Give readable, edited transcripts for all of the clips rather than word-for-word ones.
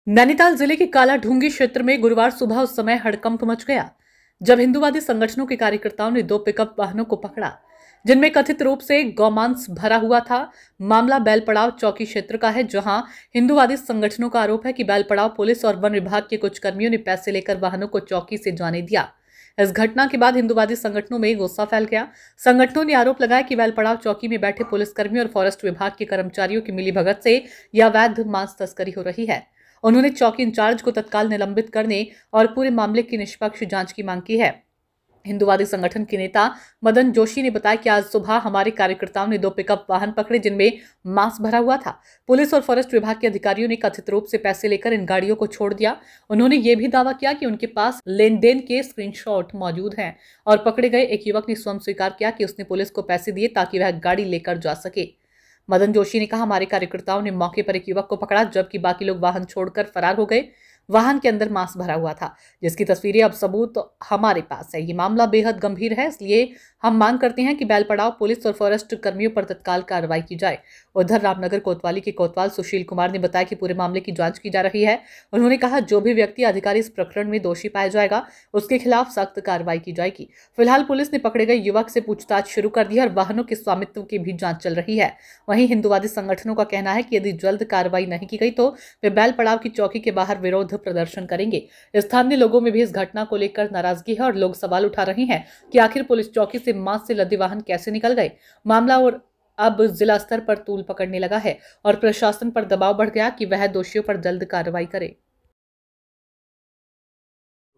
नैनीताल जिले के कालाढूंगी क्षेत्र में गुरुवार सुबह उस समय हड़कंप मच गया जब हिंदूवादी संगठनों के कार्यकर्ताओं ने 2 पिकअप वाहनों को पकड़ा जिनमें कथित रूप से गौमांस भरा हुआ था। मामला बैलपड़ाव चौकी क्षेत्र का है, जहां हिंदूवादी संगठनों का आरोप है कि बैलपड़ाव पुलिस और वन विभाग के कुछ कर्मियों ने पैसे लेकर वाहनों को चौकी से जाने दिया। इस घटना के बाद हिंदूवादी संगठनों में गुस्सा फैल गया। संगठनों ने आरोप लगाया कि बैलपड़ाव चौकी में बैठे पुलिसकर्मियों और फॉरेस्ट विभाग के कर्मचारियों की मिलीभगत से यह अवैध मांस तस्करी हो रही है। उन्होंने चौकी इंचार्ज को तत्काल निलंबित करने और पूरे मामले की निष्पक्ष जांच की मांग की है। हिंदूवादी संगठन के नेता मदन जोशी ने बताया कि आज सुबह हमारे कार्यकर्ताओं ने 2 पिकअप वाहन पकड़े जिनमें मांस भरा हुआ था। पुलिस और फॉरेस्ट विभाग के अधिकारियों ने कथित रूप से पैसे लेकर इन गाड़ियों को छोड़ दिया। उन्होंने ये भी दावा किया कि उनके पास लेन देन के स्क्रीनशॉट मौजूद हैं और पकड़े गए एक युवक ने स्वयं स्वीकार किया कि उसने पुलिस को पैसे दिए ताकि वह गाड़ी लेकर जा सके। मदन जोशी ने कहा, हमारे कार्यकर्ताओं ने मौके पर एक युवक को पकड़ा जबकि बाकी लोग वाहन छोड़कर फरार हो गए। वाहन के अंदर मांस भरा हुआ था जिसकी तस्वीरें अब सबूत हमारे पास है। ये मामला बेहद गंभीर है, इसलिए हम मांग करते हैं कि बैलपड़ाव पुलिस और फॉरेस्ट कर्मियों पर तत्काल कार्रवाई की जाए। उधर रामनगर कोतवाली के कोतवाल सुशील कुमार ने बताया कि पूरे मामले की जांच की जा रही है। उन्होंने कहा, जो भी व्यक्ति अधिकारी इस प्रकरण में दोषी पाया जाएगा उसके खिलाफ सख्त कार्रवाई की जाएगी। फिलहाल पुलिस ने पकड़े गए युवक से पूछताछ शुरू कर दी है और वाहनों के स्वामित्व की भी जांच चल रही है। वहीं हिंदूवादी संगठनों का कहना है कि यदि जल्द कार्रवाई नहीं की गई तो वे बैलपड़ाव की चौकी के बाहर विरोध प्रदर्शन करेंगे। स्थानीय लोगों में भी इस घटना को लेकर नाराजगी है और लोग सवाल उठा रहे हैं कि आखिर पुलिस चौकी से मांस से लदे वाहन कैसे निकल गए। मामला और अब जिला स्तर पर तूल पकड़ने लगा है और प्रशासन पर दबाव बढ़ गया कि वह दोषियों पर जल्द कार्रवाई करे।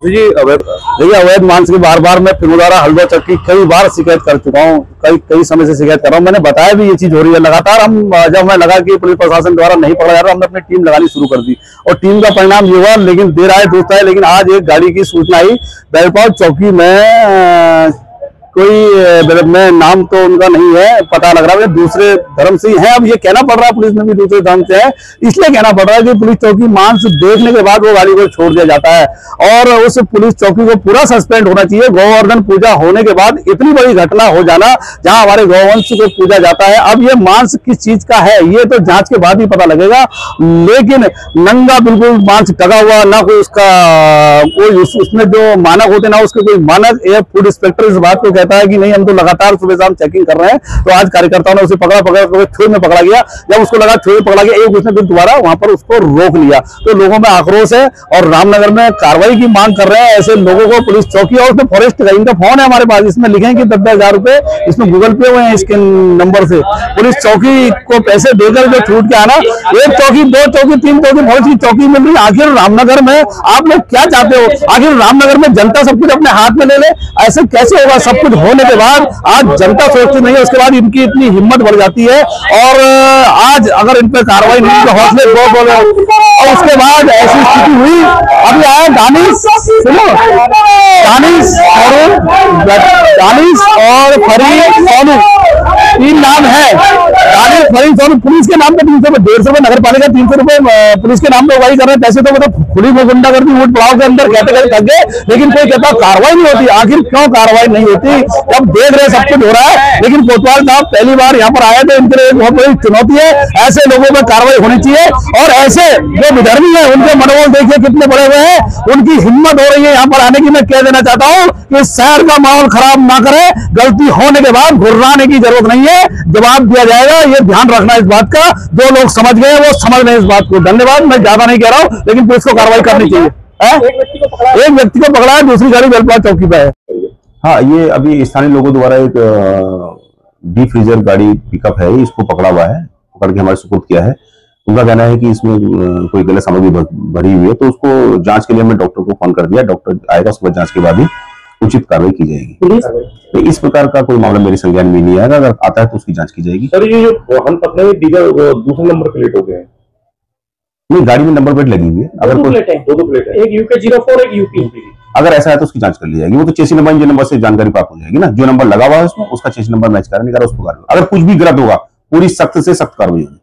जी देखिए, अवैध मांस की बार मैं फिरोजारा हलवा चक्की की कई बार शिकायत कर चुका हूँ, कई समय से शिकायत कर रहा हूँ। मैंने बताया भी ये चीज हो रही है लगातार। हम जब हमें लगा कि पुलिस प्रशासन द्वारा नहीं पकड़ा जा रहा, हमने अपनी टीम लगानी शुरू कर दी और टीम का परिणाम ये हुआ। लेकिन देर आए दुरुस्त आए, लेकिन आज एक गाड़ी की सूचना आई बैलपड़ाव चौकी में। कोई मैं नाम तो उनका नहीं है पता लग रहा है, दूसरे धर्म से ही है। अब ये कहना पड़ रहा है पुलिस में भी दूसरे धर्म से है, इसलिए कहना पड़ रहा है कि पुलिस चौकी मांस देखने के बाद वो गाड़ी को छोड़ दिया जाता है और उस पुलिस चौकी को पूरा सस्पेंड होना चाहिए। गोवर्धन पूजा होने के बाद इतनी बड़ी घटना हो जाना जहां हमारे गौवंश को पूजा जाता है। अब ये मांस किस चीज का है ये तो जांच के बाद ही पता लगेगा, लेकिन नंगा बिल्कुल मांस टगा हुआ, ना कोई उसका कोई उसमें जो मानक होते ना उसके कोई मानक। फूड इंस्पेक्टर इस बात को कहता है कि नहीं, हम तो लगातार सुबह शाम चेकिंग कर रहे हैं। तो आज कार्यकर्ताओं ने उसे पकड़ा छुई में पकड़ा गया। जब उसको लगा छुई में पकड़ा गया, एक उसने फिर दोबारा वहां पर उसको रोक लिया। तो लोगों में आक्रोश है और रामनगर में कार्रवाई की मांग कर रहे हैं। ऐसे लोगों को पुलिस चौकी और उसमें फॉरेस्ट का इनका फोन है हमारे पास, इसमें लिखे कि 10,000 रुपए इसमें गूगल पे हुए हैं इसके नंबर से। पुलिस चौकी को पैसे देकर जो छूट के आना, 1 चौकी 2 चौकी 3 चौकी फॉरेस्ट की चौकी मिल रही है। आखिर रामनगर में आप लोग क्या चाहते हो? आखिर रामनगर में जनता सब कुछ अपने हाथ में ले ले, ऐसे कैसे होगा? सब कुछ होने के बाद आज जनता सोचती नहीं है, उसके बाद इनकी इतनी हिम्मत बढ़ जाती है और आज अगर इन पर कार्रवाई नहीं तो हौसले बहुत हो गए। और उसके बाद ऐसी स्थिति हुई, अभी आया दानिश, सुनो, दानिश और फरीद सोनू, 3 नाम है। दानिश, फरीद, सोनू पुलिस के नाम पे 150 रुपए, नगर पालिका 300 रुपए पुलिस के नाम पे उगाही कर रहे हैं। पैसे तो मतलब खुली गुंडागर्दी वोट पड़ाव के अंदर कहते थक गए, लेकिन कोई कहता कार्रवाई नहीं होती। आखिर क्यों कार्रवाई नहीं होती? जब देख रहे सब कुछ हो रहा है। लेकिन कोतवाल साहब पहली बार यहाँ पर आए थे, इनके लिए एक बहुत बड़ी चुनौती है। ऐसे लोगों पर कार्रवाई होनी चाहिए और ऐसे जो विधर्मी है उनके मनोबल देखिए कितने बड़े हुए हैं, उनकी हिम्मत हो रही है यहाँ पर आने की। मैं कह देना चाहता हूँ कि शहर का माहौल खराब ना करे, गलती होने के बाद घुर्राने की जरूरत नहीं है, जवाब दिया जाएगा। ये ध्यान रखना इस बात का, जो लोग समझ गए वो समझ लें इस बात को। धन्यवाद। मैं ज्यादा नहीं कह रहा हूँ, लेकिन पुलिस को कार्रवाई करनी चाहिए। एक व्यक्ति को पकड़ा है, दूसरी गाड़ी बैलपड़ाव चौकी पे है। हाँ, ये अभी स्थानीय लोगों द्वारा एक डीप फ्रीजर गाड़ी पिकअप है, इसको पकड़ा हुआ है, पकड़ के हमारे सुपुर्द किया है। उनका कहना है कि इसमें कोई गलत सामग्री भरी हुई है, तो उसको जांच के लिए हमने डॉक्टर को फोन कर दिया। डॉक्टर आएगा, उसके बाद जांच के बाद ही उचित कार्रवाई की जाएगी। तो इस प्रकार का कोई मामला मेरे संज्ञान में नहीं आएगा, अगर आता है तो उसकी जांच की जाएगी। सर, ये जो हम पकड़े हुए डीजल दूसरे नंबर प्लेट हो गए हैं? नहीं, गाड़ी में नंबर प्लेट लगी हुई है। अगर दो प्लेट है, एक यूके 04 एक यूपी। अगर ऐसा है तो उसकी जांच कर ली जाएगी। वो तो चेसी नंबर, इंजन नंबर से जानकारी प्राप्त हो जाएगी ना, जो नंबर लगा हुआ है उसमें उसका चेसी नंबर मैच करें, नहीं करा उसको। अगर कुछ भी गलत होगा पूरी सख्त से सख्त कार्रवाई होगी।